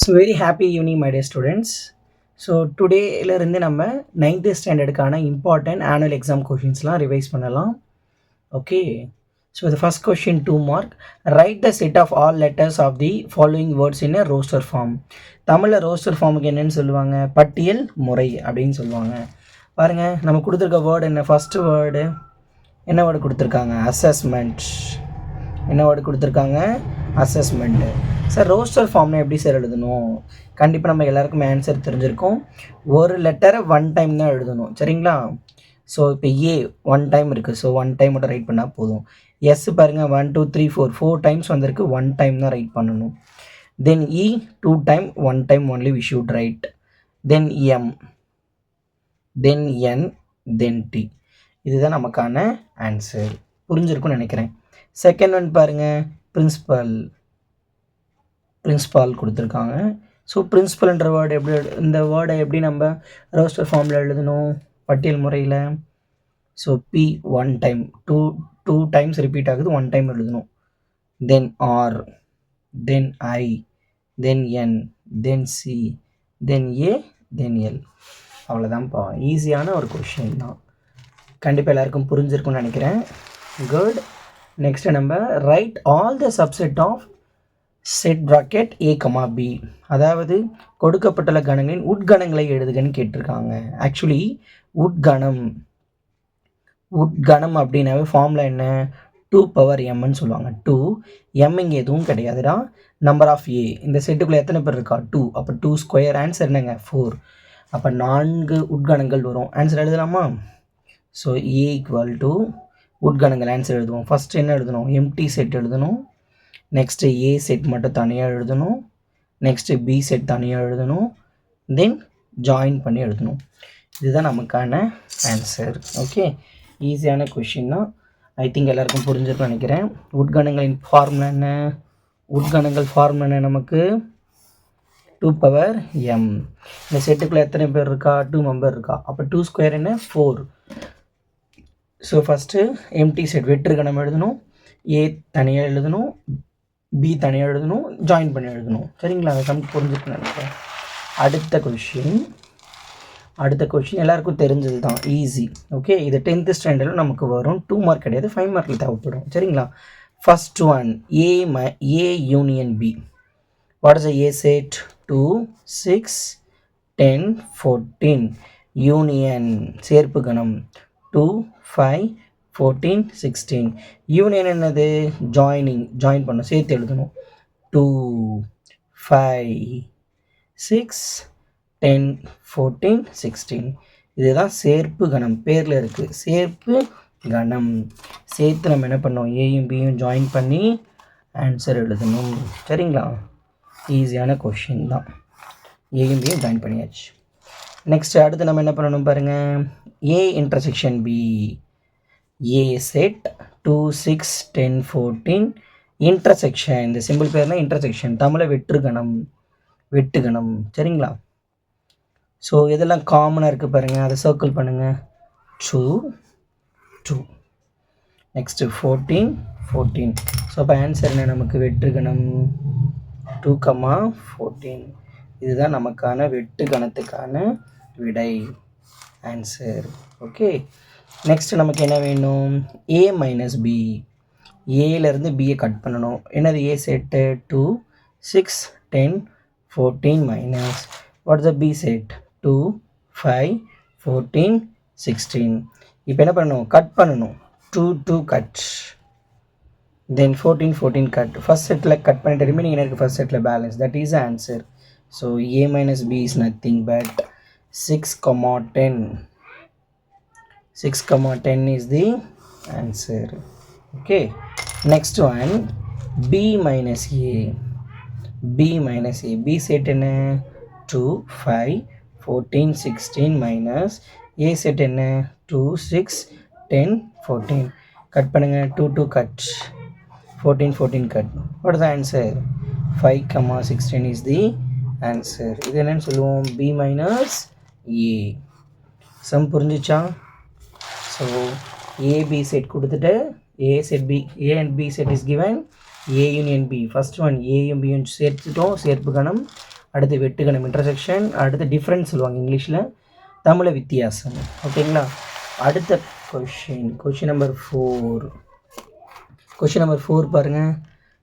So very happy evening my dear students. So டுடேலேருந்து நம்ம 9th ஸ்டாண்டர்டுக்கான இம்பார்ட்டன்ட் ஆனுவல் எக்ஸாம் கொஷின்ஸ்லாம் ரிவைஸ் பண்ணலாம். Okay, so the first question 2 mark. Write the set of all letters of the following words in a roster form. தமிழில் roster ஃபார்முக்கு என்னென்னு சொல்லுவாங்க? பட்டியல் முறை அப்படின்னு சொல்லுவாங்க. பாருங்கள், நம்ம கொடுத்துருக்க வேர்டு என்ன? ஃபஸ்ட்டு வேர்டு என்ன வேர்டு கொடுத்துருக்காங்க? அசஸ்மெண்ட். என்ன வேர்டு கொடுத்துருக்காங்க? அசஸ்மெண்ட்டு. சார் ரோஸ்டர் ஃபார்ம்னா எப்படி சார் எழுதணும்? கண்டிப்பாக நம்ம எல்லாருக்குமே ஆன்சர் தெரிஞ்சிருக்கும். ஒரு லெட்டரை 1 டைம் தான் எழுதணும், சரிங்களா? ஸோ இப்போ ஏ 1 டைம் இருக்குது, ஸோ 1 டைம் மட்டும் ரைட் பண்ணால் போதும். எஸ் பாருங்கள், 1 2 3 4 டைம்ஸ் வந்திருக்கு, 1 டைம் தான் ரைட் பண்ணணும். Then E 2 time, 1 time only we should write. Then M, then N, then T. இதுதான் நமக்கான ஆன்சர். புரிஞ்சிருக்கும்னு நினைக்கிறேன். செகண்ட் ஒன் பாருங்கள், பிரின்ஸ்பால் கொடுத்துருக்காங்க. ஸோ பிரின்ஸ்பல்ன்ற வேர்டு எப்படி இந்த வேர்டை எப்படி நம்ம ரோஸ்டர் ஃபார்மில் எழுதணும்? பட்டியல் முறையில். So P 1 time, two times repeat ஆகுது, 1 டைம் எழுதணும். Then R, then I, then N, then C, then A, then L. அவ்வளோதான்ப்பா. ஈஸியான ஒரு கொஷின் தான். கண்டிப்பாக எல்லாருக்கும் புரிஞ்சிருக்கும்னு நினைக்கிறேன். குட். நெக்ஸ்ட்டு நம்ம write all the subset of set bracket A comma B. அதாவது கொடுக்கப்பட்டுள்ள கணங்களின் உட்கணங்களை எழுதுகன்னு கேட்டிருக்காங்க. ஆக்சுவலி உட்கணம் அப்படின்னாவே ஃபார்முலா என்ன? 2 பவர் எம்ன்னு சொல்லுவாங்க. 2 எம் இங்கே எதுவும் கிடையாதுடா. நம்பர் ஆஃப் ஏ, இந்த செட்டுக்குள்ளே எத்தனை பேர் இருக்கா? 2. அப்போ 2 ஸ்கொயர். ஆன்சர் என்னங்க? 4. அப்போ 4 உட்கணங்கள் வரும். ஆன்சர் எழுதலாமா? ஸோ ஏ ஈக்குவல் டு உட்கணங்கள். ஆன்சர் எழுதுவோம். ஃபஸ்ட்டு என்ன எழுதணும்? எம்டி செட் எழுதணும். நெக்ஸ்ட்டு ஏ செட் மட்டும் தனியாக எழுதணும். நெக்ஸ்ட்டு பி செட் தனியாக எழுதணும். தென் ஜாயின் பண்ணி எழுதணும். இதுதான் நமக்கான ஆன்சர். ஓகே, ஈஸியான கொஷின் தான். ஐ திங்க் எல்லாருக்கும் புரிஞ்சிருக்குன்னு நினைக்கிறேன். உட்கணங்களின் ஃபார்முலா என்ன? உட்கணங்கள் ஃபார்முலா என்ன நமக்கு? 2 பவர் எம். இந்த செட்டுக்குள்ளே எத்தனை பேர் இருக்கா? 2 மெம்பர் இருக்கா. அப்போ 2 ஸ்கொயர் என்ன? 4. ஸோ ஃபஸ்ட்டு எம்டி செட் வெற்று கணம் எழுதணும். ஏ தனியாக எழுதணும், பி தனியாக எழுதணும், ஜாயின் பண்ணி எழுதணும். சரிங்களா? அதை சம் புரிஞ்சுக்கணும் நினைக்கிறேன். அடுத்த கொஷின் எல்லாருக்கும் தெரிஞ்சது தான், ஈஸி. ஓகே, இது 10th ஸ்டாண்டர்டில் நமக்கு வரும். 2 மார்க் கிடையாது, 5 மார்க்கில் தேவைப்படும். சரிங்களா? First one, A union B. What is A set? 2 6 10 14. Union சேர்ப்பு கணம் 2 5 14 16. யூனியன் என்னது? ஜாயின் பண்ணணும், சேர்த்து எழுதணும். 2 5 6 10 14 16. இதுதான் சேர்ப்பு கணம், பேரில் இருக்குது. சேர்ப்பு கணம் சேர்த்து நம்ம என்ன பண்ணோம்? ஏயும் பியும் ஜாயின் பண்ணி ஆன்சர் எழுதணும். சரிங்களா? ஈஸியான கொஷின் தான். ஏயும் பியும் ஜாயின் பண்ணியாச்சு. நெக்ஸ்ட் அடுத்து நம்ம என்ன பண்ணணும் பாருங்கள். A intersection B. A set 2 6 10 14. Intersection, இந்த சிம்பிள் பேர்னா இன்டர்செக்ஷன். தமிழை வெட்டுகணம். சரிங்களா? ஸோ இதெல்லாம் காமனாக இருக்குது பாருங்கள், அதை சர்க்கிள் பண்ணுங்கள். 2 நெக்ஸ்ட்டு 14. ஸோ அப்போ ஆன்சர் என்ன நமக்கு? வெற்றுகணம் 2, 14. இதுதான் நமக்கான வெட்டு கணத்துக்கான விடை, ஆன்சர். ஓகே, நெக்ஸ்ட் நமக்கு என்ன வேணும்? ஏ மைனஸ் பி. ஏலேருந்து பியை கட் பண்ணணும். என்னது A set? 2 6 10 14 minus what is the B set? 2 5 14 16. இப்போ என்ன பண்ணணும்? கட் பண்ணணும். 2 கட், தென் 14 கட். ஃபஸ்ட் செட்டில் கட் பண்ணிட்டு ரிமைனிங் என்ன இருக்குது? First settle balance. That is answer. So a minus b is nothing but 6, 10. 6, 10 is the answer. Okay, next one, b minus a. b set என்ன? 2 5 14 16 minus a set என்ன? 2 6 10 14. Cut பண்ணுங்க. 2 cut, 14 cut. what is the answer? 5, 16 is the answer. இது என்னன்னு சொல்லுவோம்? B minus A. சம் புரிஞ்சிச்சா? So A B set கொடுத்துட்டு A set B, A and B set is given. A union B. First one ஏயும் பியும் சேர்த்துட்டோம், சேர்ப்பு கணம். அடுத்து வெட்டுக்கணும் இன்டர்செக்ஷன், அடுத்து டிஃப்ரென்ஸ் சொல்லுவாங்க இங்கிலீஷில், தமிழில் வித்தியாசம். ஓகேங்களா? அடுத்த கொஷின் நம்பர் 4. கொஷின் நம்பர் 4 பாருங்கள்.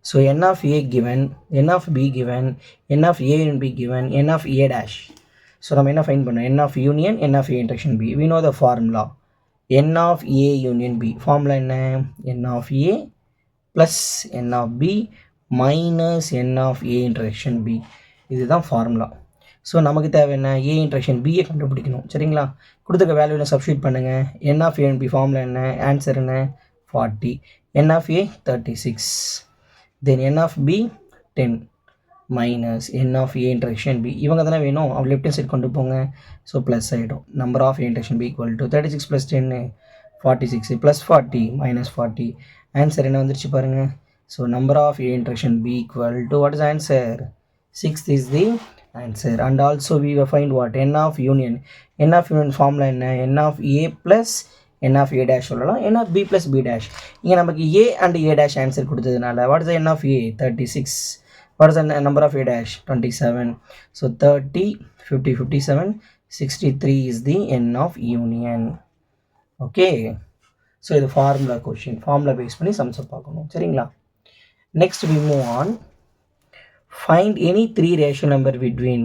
So n of a given, n of b given, n of a and b given, n of a dash. So நம்ம என்ன ஃபைண்ட் பண்ணோம்? n of union, n of a intersection b. We know the formula. n of a union b. Formula என்ன? n of a plus n of b minus n of a intersection b. இதுதான் formula. So நமக்கு தேவை என்ன? a intersection b கண்டுபிடிக்கணும். சரிங்களா? கொடுத்துக்க வேல்யூவில் substitute பண்ணுங்கள். n of a and b formula என்ன? ஆன்சர் என்ன? 40. n of a 36. then n of b 10 minus n of a intersection b. இவங்க தானே வேணும், அவள் லெஃப்ட் சைட் கொண்டு போங்க. ஸோ ப்ளஸ் ஆகிடும். Number of intersection b equal to 36 plus 10 46 plus 40 minus 40. Answer என்ன வந்துருச்சு பாருங்கள். So number of a intersection b equal to what is answer? 6 is the answer. And also we will find what? n of union. n of union formula என்ன? n of a plus n of a dash சொல்லலாம், n of b plus b dash. இங்கே நமக்கு a and a dash answer கொடுத்ததுனால what is the n of a? 36. what is the number of a dash? 27. so 30, 50, 57, 63 is the n of union. okay, so இது formula question. Formula base பண்ணி sums பார்க்கணும். சரிங்களா? Next we move on. find any 3 ratio number between,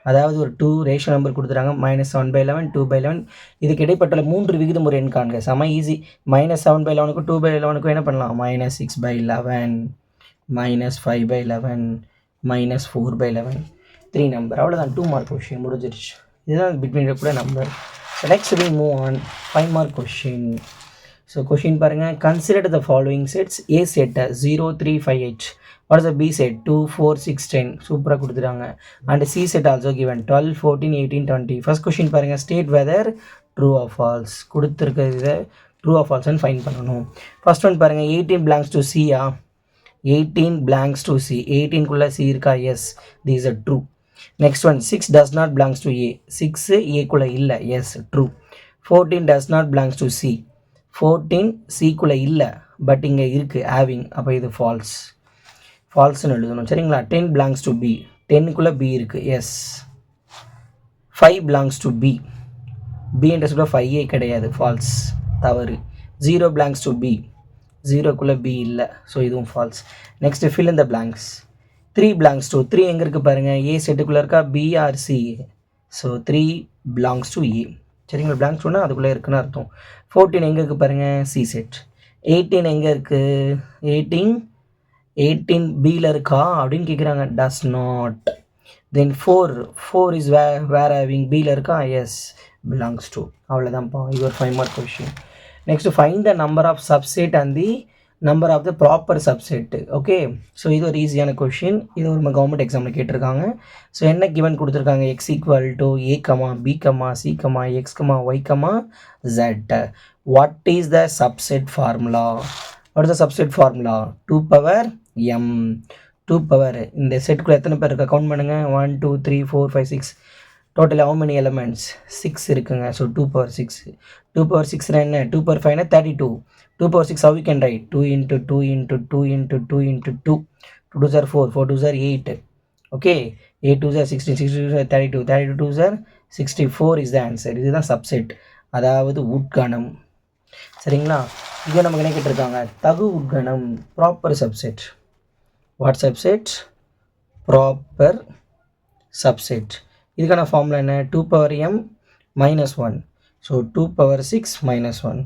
அதாவது ஒரு 2 ratio number கொடுத்துறாங்க. -1/11, 2/11. இதுக்கு இடைப்பட்ட 3 விகிதமுறை எண் காண்க. செம ஈஸி. -7/11க்கும் 2/11க்கும் என்ன பண்ணலாம்? -6/11, -5/11, -4/11. 3 நம்பர். அவ்வளோதான். 2 மார்க் கொஷின் முடிஞ்சிருச்சு. இதுதான் பிட்வீன் கூட number. So next we move on. 5 mark question. So question பாருங்கள். Consider the following sets. A set 0, 3, 5, 8. what is the b set? 2, 4, 6, 10. சூப்பராக கொடுத்துட்டாங்க. And c set also given 12, 14, 18, 20. First question பாருங்கள். State whether true or false. கொடுத்துருக்கிறது true or ஃபால்ஸ்ன்னு find பண்ணணும். First one பாருங்கள். 18 belongs to c. 18 belongs to c. 18குள்ளே c இருக்கா? Yes, these are true. Next one. 6 does not belongs to a. 6 a-குள்ளே இல்லை. Yes, true. 14 does not belongs to c. 14 c-குள்ளே இல்லை, பட் இங்கே இருக்குது having. அப்போ இது ஃபால்ஸ். ஃபால்ஸ்னு எழுதணும். சரிங்களா? 10 belongs to b. 10க்குள்ளே b இருக்குது. Yes. 5 belongs to b. b intersect 5 கிடையாது. ஃபால்ஸ், தவறு. 0 belongs to b. 0க்குள்ளே b இல்லை. ஸோ இதுவும் false. Next fill in the blanks. 3 belongs to. 3 எங்கே இருக்குது பாருங்கள். a செட்டுக்குள்ளே இருக்கா? b or c. So 3 belongs to a. சரிங்களா? பிளாங்க்ஸ் சொன்னால் அதுக்குள்ளே இருக்குன்னு அர்த்தம். 14 எங்கே இருக்குது பாருங்கள்? c set. 18 எங்கே இருக்குது? 18 பியில் இருக்கா அப்படின்னு கேட்குறாங்க. Does not. Then 4 is where having. பியில் இருக்கா? Yes, belongs to. அவ்வளோதான்ப்பா. இது ஒரு 5 mark question. Next find the number of subset and the number of the proper subset. Okay, so இது ஒரு ஈஸியான கொஷின். இது ஒரு கவர்மெண்ட் எக்ஸாமில் கேட்டிருக்காங்க. ஸோ என்ன கிவன் கொடுத்துருக்காங்க? x equal to a, b, c, x, y, z. What is the subset formula? What is the subset formula? 2 power m. 2 power. இந்த செட்டுக்குள்ளே எத்தனை பேர் இருக்கா? கவுண்ட் பண்ணுங்கள். 1, 2, 3, 4, 5, 6. Total how many elements? 6 இருக்குங்க. So 2 power 6. 2 power 6 என்ன? 2 power 5 32. 2 power 6 how we can write? 2 into 2 into 2 into 2 into 2. 2 2s are 4. 4 2s are 8. Okay. 8 2s are 16. 16 2s are 32. 32 2s are 64 is the answer. இதுதான் subset, அதாவது உட்கணம். சரிங்களா? இது நமக்கு என்ன கேட்டிருக்காங்க? தகு உட்கணம், proper subset. What subset? Proper subset. இதுக்கான ஃபார்முலா என்ன? 2 பவர் m மைனஸ் 1. ஸோ 2 பவர் 6 மைனஸ் 1.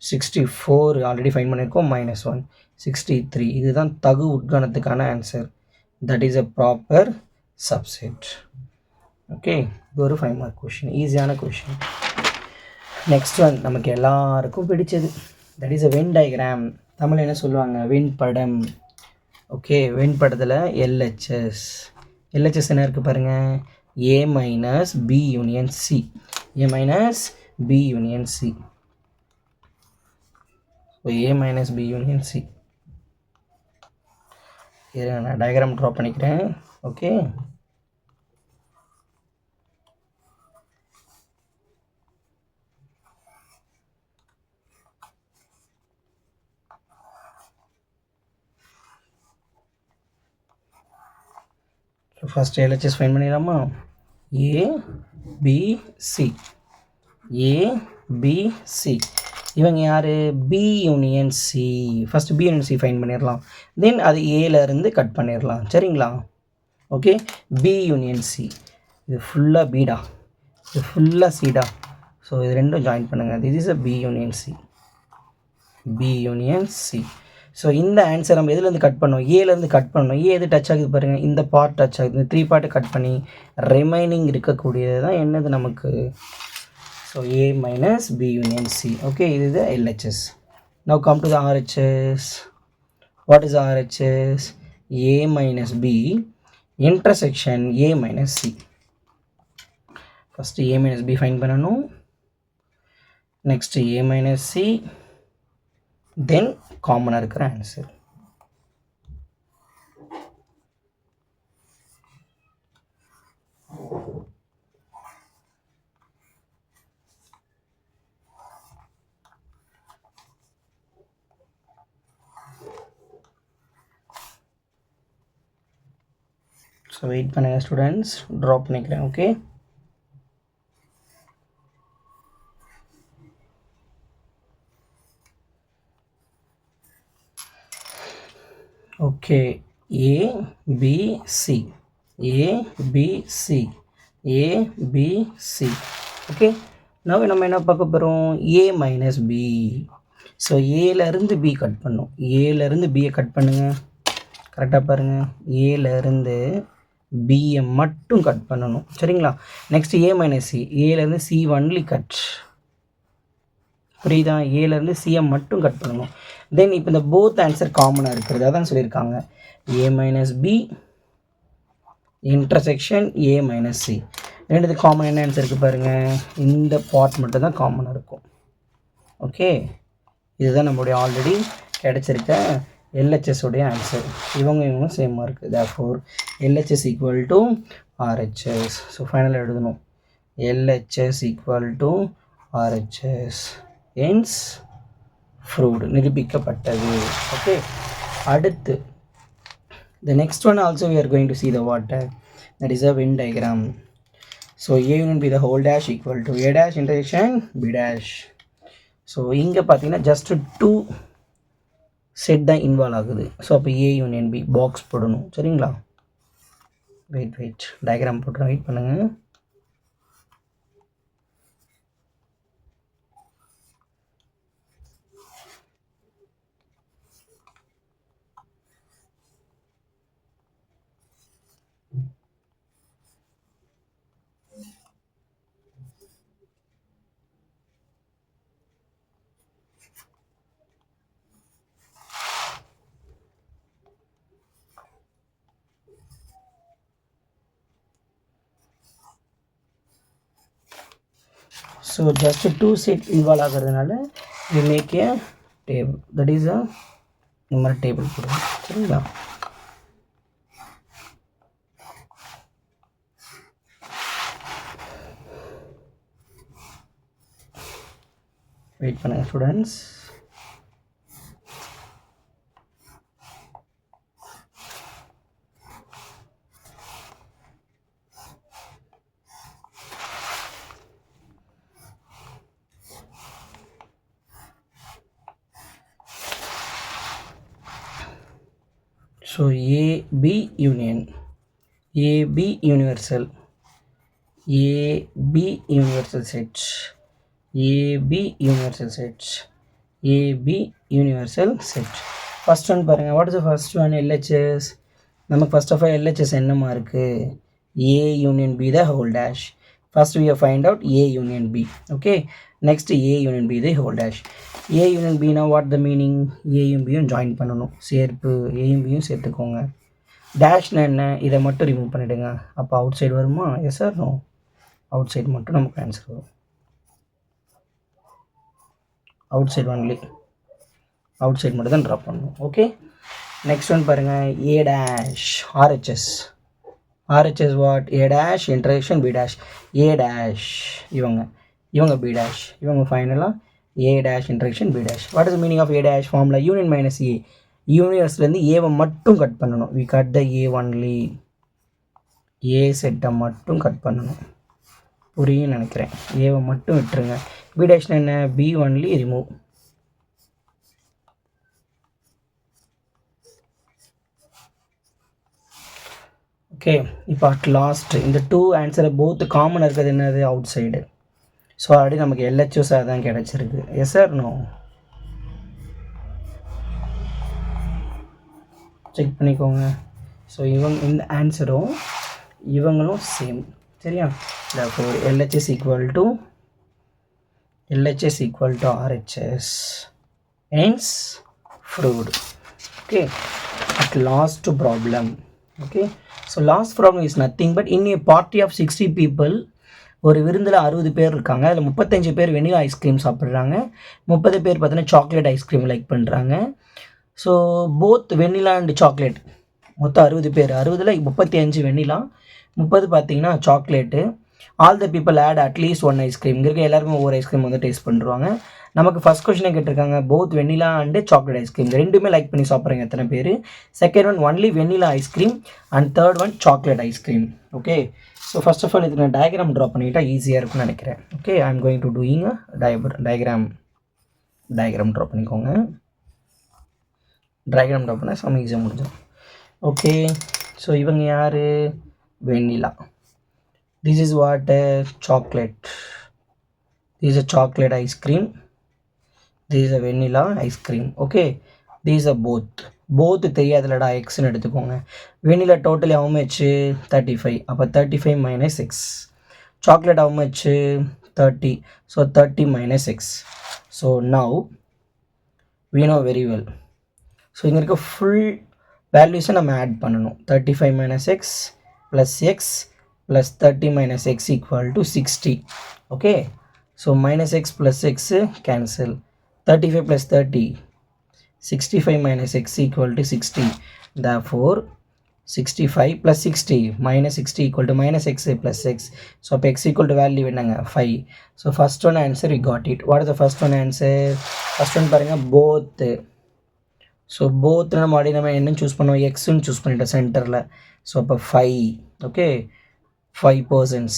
64 ஆல்ரெடி ஃபைன் பண்ணியிருக்கோம். மைனஸ் 1. 63. இதுதான் தகு உட்கணத்துக்கான answer. That is a proper subset. Okay, இது ஒரு 5 மார்க் கொஷின். ஈஸியான கொஷின். நெக்ஸ்ட் ஒன் நமக்கு எல்லாருக்கும் பிடிச்சது. That is a Venn diagram. Tamil என்ன சொல்லுவாங்க? வெண்படம். ஓகே, வெண்படத்தில் எல்ஹெச்எஸ். எல்ஹெச்எஸ் என்ன இருக்குது பாருங்கள். A minus B union C. A minus B union C. So A minus B union C. நான் டயக்ராம் ட்ரா பண்ணிக்கிறேன். ஓகே, ஃபஸ்ட்டு எல்ஹெச்எஸ் ஃபைன் பண்ணிடலாமா? ஏபிசி ஏபிசி இவங்க யார்? B union C. First B union C find பண்ணிடலாம், then அது ஏலேருந்து cut பண்ணிடலாம். சரிங்களா? Okay, B union C. இது ஃபுல்லாக பீடா, இது ஃபுல்லாக சீடா. ஸோ இது ரெண்டும் ஜாயின் பண்ணுங்கள். This is a B union C. B union C. So இந்த ஆன்சர் நம்ம எதுலேருந்து கட் பண்ணோம்? ஏலேருந்து கட் பண்ணணும். ஏ எது டச் ஆகுது பாருங்கள், இந்த பார்ட் டச் ஆகுது. இந்த 3 பார்ட்டை கட் பண்ணி ரிமைனிங் இருக்கக்கூடியது தான் என்னது நமக்கு? So A minus B union C. Okay, இது இது LHS. Now come to the RHS. What is RHS? A minus B intersection A minus C. First A minus B find பண்ணணும், next A minus C, then காமனாக இருக்கிற answer. So wait பண்ணுங்கள் students, drop பண்ணிக்கிறேன். Okay, okay. A B C A B C A B C. Okay, நம்ம என்ன பார்க்க போகிறோம்? A minus B. So ஏலேருந்து பி கட் பண்ணும். ஏலேருந்து பியை கட் பண்ணுங்கள். கரெக்டாக பாருங்கள், ஏலேருந்து பியை மட்டும் கட் பண்ணணும். சரிங்களா? Next A minus C. ஏலேருந்து சி ஒன்லி கட். புரியுதா? ஏலேருந்து சியை மட்டும் கட் பண்ணணும். தென் இப்போ இந்த போத் ஆன்சர் காமனாக இருக்கிறது அதான் சொல்லியிருக்காங்க. A minus B intersection A minus C. ரெண்டுது காமன் என்ன ஆன்சர் இருக்குது பாருங்கள், இந்த பார்ட் மட்டும் தான் காமனாக இருக்கும். ஓகே, இதுதான் நம்மளுடைய ஆல்ரெடி கிடச்சிருக்க எல்ஹெச்எஸ் உடைய ஆன்சர். இவங்க சேமாக இருக்குது. Therefore LHS equal to RHS. So ஃபைனலாக எழுதணும், LHS equal to RHS. Hence proved, நிரூபிக்கப்பட்டது. ஓகே, அடுத்து the next one also we are going to see the water, that is a Venn diagram. So A union B the whole dash equal to A dash intersection B dash. So இங்கே பார்த்தீங்கன்னா just 2 set தான் involve ஆகுது. So அப்போ ஏ union B box போடணும். சரிங்களா? Wait diagram போட்டுறேன், wait பண்ணுங்கள். So just 2 set involve ஆகிறதுனால we make a table, that is a இந்த மாதிரி டேபிள் போடுவோம். சரிங்களா? வெயிட் பண்ணுங்கள் students. So AB union, AB universal, AB universal set, AB universal set, AB universal set. First one பாருங்க, what is the first one? LHS. நமக்கு first of all LHS என்னமா இருக்கு? A union B the whole dash. First we have find out A union B. Okay, next A union B the whole dash. A union B now what the meaning? A B join பண்ணணும். சேர்ப்பு A B சேர்த்துக்கோங்க. டேஷ்னா என்ன? இதை மட்டும் remove பண்ணிவிடுங்க. அப்போ outside வருமா? Yes sir no, outside மட்டும் நமக்கு ஆன்சர் வரும். Outside only, outside மட்டும் தான் ட்ராப் பண்ணணும். ஓகே, நெக்ஸ்ட் ஒன் பாருங்கள், A dash RHS. RHS what? A dash intersection B dash. A dash இவங்க பி டேஷ், இவங்க ஃபைனலாக A dash intersection B dash. What is the meaning of A dash? Formula union minus A. யூனிவர்ஸ்லேருந்து ஏவை மட்டும் cut பண்ணணும். We cut the A only. ஏ செட்டை மட்டும் cut பண்ணணும். புரியும் நினைக்கிறேன். ஏவை மட்டும் விட்டுருங்க. பி டேஷ்னா என்ன? B only remove. ஓகே, இப்போ அட் லாஸ்ட் இந்த 2 ஆன்சரை போத் காமன் இருக்கிறது என்னது? Outside. ஸோ ஆல்ரெடி நமக்கு எல்ஹெச்எஸ் அதான் கிடச்சிருக்கு. Yes sir no? செக் பண்ணிக்கோங்க. ஸோ இந்த ஆன்சரும் இவங்களும் சேம். சரியா? therefore LHS equal to RHS, hence fruit. Okay, at last problem. Okay, so last problem is nothing but in a party of 60 people, ஒரு விருந்தில் 60 பேர் இருக்காங்க. அதில் 35 பேர் வெனிலா ஐஸ்கிரீம் சாப்பிட்றாங்க, 30 பேர் பார்த்தீங்கன்னா சாக்லேட் ஐஸ்கிரீம் லைக் பண்ணுறாங்க. So both vanilla and chocolate, மொத்தம் 60 பேர். 60ல் 35 வெனிலா, 30 பார்த்தீங்கன்னா chocolate. All the people had at least one ice cream. இங்கே இருக்க எல்லாருமே ஒவ்வொரு ஐஸ்கிரீம் வந்து டேஸ்ட் பண்ணுறாங்க. நமக்கு ஃபஸ்ட் கொஸ்டினை கேட்டிருக்காங்க both vanilla and chocolate ice cream ரெண்டுமே லைக் பண்ணி சாப்பிட்றீங்க எத்தனை பேர்? Second one only vanilla ice cream and third one chocolate ice cream. Okay, so first of all இதுக்கு நான் டயக்ராம் ட்ரா பண்ணிவிட்டால் ஈஸியாக இருக்கும்னு நினைக்கிறேன். Okay, I am going to doing diagram draw பண்ணிக்கோங்க. டயக்ராம் ட்ரா பண்ணால் சம் ஈஸியாக முடிஞ்சிடும். ஓகே, ஸோ இவங்க யார்? Vanilla. This is what? Chocolate. This is a chocolate ice cream. This is a vanilla ice cream. Okay, these are both தெரியாதுலடா எக்ஸ்னு எடுத்துக்கோங்க. Vanilla totally how much? 35. அப்போ 35 minus 6. Chocolate how much? 30. So 30 minus 6. So now we know very well. So இங்கே இருக்க full வேல்யூஸை நம்ம add பண்ணணும். 35 minus x plus x plus 30 minus x equal to 60. Okay, so minus x plus x cancel. 35 plus 30, 65 minus x equal to 60. Therefore 65 plus 60 minus 60 equal to minus x plus x. So x equal to value என்னங்க 5. So first one answer we got it. What is the first one answer? First one பாருங்க both. So both நம்ம என்ன choose பண்ணுவோம்? எக்ஸ்ன்னு choose பண்ணிட்டோம் சென்டரில். So அப்போ 5. Okay, 5 persons.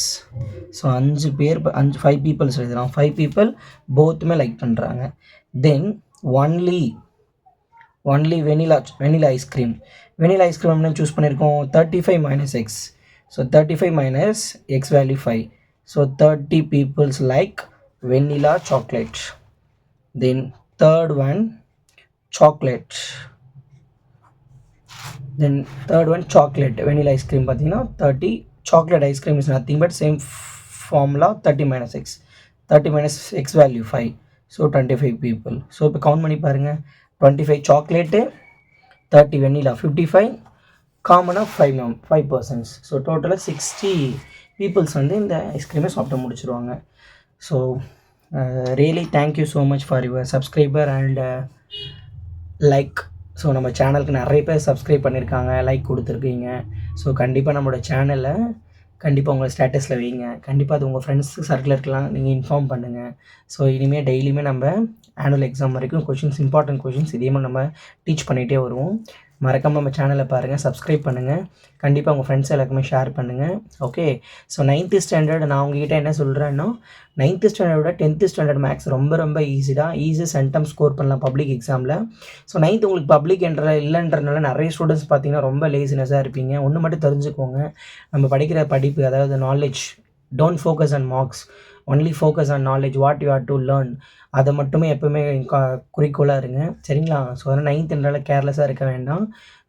So 5 பேர் 5 பீப்புள்ஸ் எழுதலாம். 5 people போத்துமே லைக் பண்ணுறாங்க. தென் ஒன்லி வெனிலா ஐஸ்கிரீம் என்ன சூஸ் பண்ணியிருக்கோம்? 35 minus x. So 35 minus x value 5. So 30 peoples like vanilla chocolate. Then third one chocolate. Then third one chocolate vanilla ice cream பார்த்தீங்கன்னா 30. chocolate ice cream is nothing but same formula 30 minus x. 30 minus x value 5. So 25 people. So இப்போ count பண்ணி பாருங்கள். 25 chocolate, 30 vanilla, 55 காமனாக 5 persons. So டோட்டலாக 60 peoples வந்து இந்த ஐஸ்கிரீமை சாப்பிட்டு முடிச்சிருவாங்க. So really thank you so much for your subscriber and like. So நம்ம சேனலுக்கு நிறைய பேர் சப்ஸ்கிரைப் பண்ணியிருக்காங்க, லைக் கொடுத்துருக்கீங்க. ஸோ கண்டிப்பாக நம்மளோட சேனலை கண்டிப்பாக உங்கள் ஸ்டேட்டஸில் வைங்க. கண்டிப்பாக அது உங்கள் ஃப்ரெண்ட்ஸ் சர்க்கிளருக்கெலாம் நீங்கள் இன்ஃபார்ம் பண்ணுங்கள். ஸோ இனிமேல் டெய்லியுமே நம்ம ஆனுவல் எக்ஸாம் வரைக்கும் இம்பார்ட்டன்ட் கொஷின்ஸ் இதே மாதிரி நம்ம டீச் பண்ணிகிட்டே வருவோம். மறக்காமல் நம்ம சேனலை பாருங்கள், சப்ஸ்கிரைப் பண்ணுங்கள், கண்டிப்பாக உங்கள் ஃப்ரெண்ட்ஸ் எல்லாருக்குமே ஷேர் பண்ணுங்கள். ஓகே, ஸோ 9th ஸ்டாண்டர்ட் நான் உங்ககிட்ட என்ன சொல்கிறேன்னா 9th ஸ்டாண்டர்டோட 10th ஸ்டாண்டர்ட் மேக்ஸ் ரொம்ப ஈஸி சென்டம் ஸ்கோர் பண்ணலாம் பப்ளிக் எக்ஸாமில். ஸோ 9th உங்களுக்கு பப்ளிக் இல்லைன்றனால நிறைய ஸ்டூடெண்ட்ஸ் பார்த்தீங்கன்னா ரொம்ப லேசினஸாக இருப்பீங்க. ஒன்று மட்டும் தெரிஞ்சுக்கோங்க, நம்ம படிக்கிற படிப்பு அதாவது knowledge, don't focus on marks, only focus on knowledge, what you are to learn. அதை மட்டுமே எப்போவுமே குறிக்கோளாக இருங்க, சரிங்களா? ஸோ அதனால் 9th கேர்லெஸ்ஸாக இருக்க வேண்டாம்.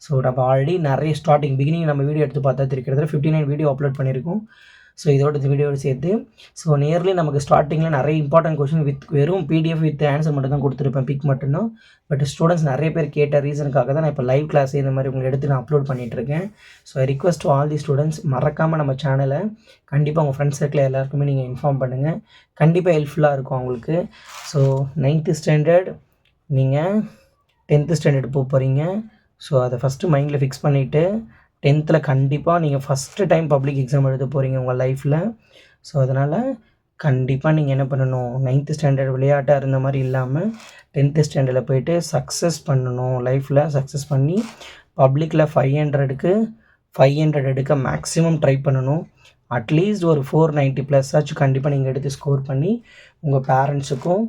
ஸோ நம்ம ஆல்ரெடி நிறைய பிகினிங் நம்ம வீடியோ எடுத்து பார்த்தா இருக்கிறது 59 வீடியோ அப்லோட் பண்ணியிருக்கோம். ஸோ இதோட வீடியோடு சேர்த்து ஸோ நியர்லி நமக்கு ஸ்டார்டிங்கில் நிறைய இம்பார்ட்டன்ட் கொஷின் வெறும் PDF வித் ஆன்சர் மட்டும் தான் கொடுத்துருப்பேன், பிக் மட்டும்தான். பட் ஸ்டூடெண்ட்ஸ் நிறைய பேர் கேட்ட ரீசனுக்காக தான் நான் இப்போ லைவ் கிளாஸ் இந்த மாதிரி உங்களுக்கு எடுத்து நான் அப்லோட் பண்ணிகிட்ருக்கேன். So I request to all the students, மறக்காமல் நம்ம சேனலை கண்டிப்பாக உங்கள் ஃப்ரெண்ட்ஸ் சர்க்கிள் எல்லாருக்குமே நீங்கள் இன்ஃபார்ம் பண்ணுங்கள், கண்டிப்பாக ஹெல்ப்ஃபுல்லாக இருக்கும் அவங்களுக்கு. ஸோ 9th ஸ்டாண்டர்ட் நீங்கள் 10th ஸ்டாண்டர்ட் போகிறீங்க. ஸோ அதை ஃபஸ்ட்டு மைண்டில் ஃபிக்ஸ் பண்ணிவிட்டு 10th கண்டிப்பாக நீங்கள் ஃபஸ்ட்டு டைம் பப்ளிக் எக்ஸாம் எழுத போகிறீங்க உங்கள் லைஃப்பில். ஸோ அதனால் கண்டிப்பாக நீங்கள் என்ன பண்ணணும், 9th ஸ்டாண்டர்ட் விளையாட்டாக இருந்த மாதிரி இல்லாமல் 10th ஸ்டாண்டர்டில் போய்ட்டு சக்ஸஸ் பண்ணணும். லைஃப்பில் சக்ஸஸ் பண்ணி பப்ளிக்கில் 500க்கு 500 எடுக்க மேக்ஸிமம் ட்ரை பண்ணணும். அட்லீஸ்ட் ஒரு 490 ப்ளஸ் ஆச்சு கண்டிப்பாக நீங்கள் எடுத்து ஸ்கோர் பண்ணி உங்கள் பேரண்ட்ஸுக்கும்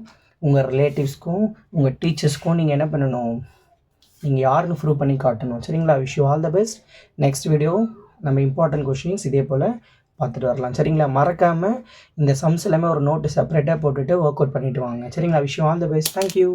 உங்கள் ரிலேட்டிவ்ஸ்க்கும் உங்கள் டீச்சர்ஸ்க்கும் நீங்கள் என்ன பண்ணணும், நீங்கள் யாருன்னு ப்ரூவ் பண்ணி காட்டணும். சரிங்களா? Wish you all the best. Next video நம்ம இம்பார்ட்டன்ட் கொஷின்ஸ் இதே போல் பார்த்துட்டு வரலாம். சரிங்களா? மறக்காமல் இந்த சம்ஸ் எல்லாமே ஒரு நோட்டு செப்பரேட்டாக போட்டுட்டு ஒர்க் அவுட் பண்ணிவிட்டு வாங்க. சரிங்களா? Wish you all the best. Thank you.